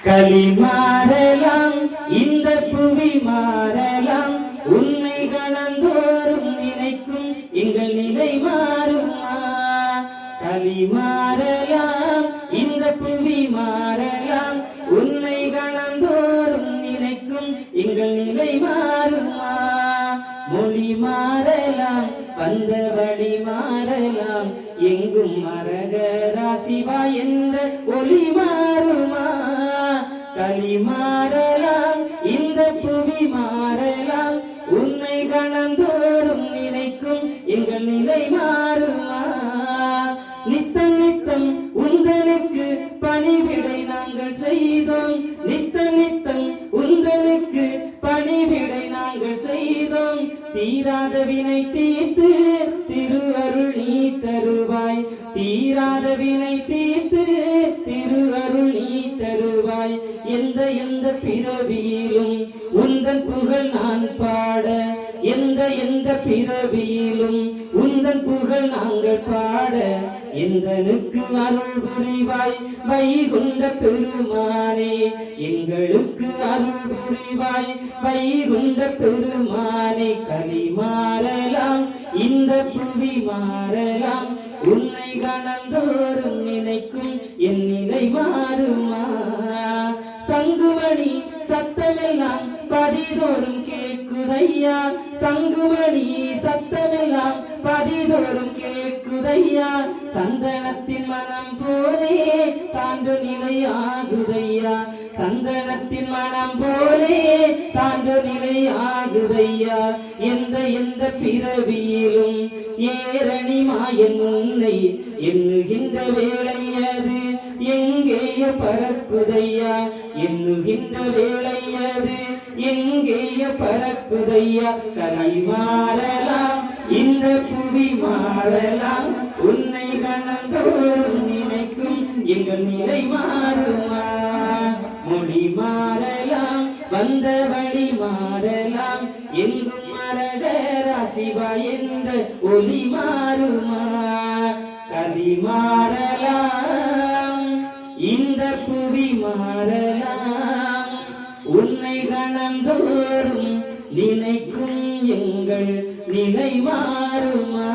களி மாறலாம் இந்த புவி மாறலாம் உன்னை கணந்தோறும் நினைக்கும் எங்கள் நிலை மாறுமா களி மாறலாம் இந்த புவி மாறலாம் உன்னை கணந்தோறும் நினைக்கும் எங்கள் நிலை மாறுமா மொழி மாறலாம் வந்த வழி மாறலாம் எங்கும் மரகரா சிவா என்ற ஒளி மாறுமா களி மாறலாம் இந்த புவி மாறலாம் உன்னை கணந்தோறும் நினைக்கும் எங்கள் நிலை மாறுமா நித்தம் நித்தம் உந்தனுக்கு பணிவிடை நாங்கள் செய்தோம் நித்தம் நித்தம் உந்தனுக்கு பணிவிடை நாங்கள் செய்தோம் தீராத வினை தீர்த்து திருஅருள் நீ தருவாய் தீராத வினை தீர்த்து திருஅருள் நீ தருவாய் எந்த பிறவியிலும் உந்தன் புகழ் நான் பாட எந்த பிறவியிலும் உந்தன் புகழ் நாங்கள் பாட எந்தனுக்கு அருள் புரிவாய் வைகுண்ட பெருமானே எங்களுக்கு அருள் புரிவாய் வைகுண்ட பெருமானே களி மாறலாம் இந்த புவி மாறலாம் உன்னை கணந்தோறும் நினைக்கும் என் நிலை மாறுமா சங்குமணி சத்தமெல்லாம் பதிதோறும் கேட்குதையா சங்குமணி சத்தமெல்லாம் பதிதோறும் கேட்குதையா சந்தனத்தின் மனம் போலே சான்று நிலையாகுதையா சந்தனத்தின் மனம் போலே சான்று நிலையாகுதையா எந்த பிறவியிலும் ஏரணி மாயன் உன்னை எண்ணுகின்ற வேளை அது எங்கேயோ பறக்குதையா எண்ணுகின்ற வேளை அது எங்கேயோ பறக்குதையா களி மாறலாம் இந்த புவி மாறலாம் உன்னை கணந்தோறும் நினைக்கும் எங்கள் நிலை மாறுமா மொழி மாறலாம் வந்த வழி மாறலாம் எங்கும் மரகரா சிவா என்ற ஒளி மாறுமா களி மாறலாம் இந்த புவி மாறலாம் உன்னை கணந்தோறும் நினைக்கும் எங்கள் நிலை மாறுமா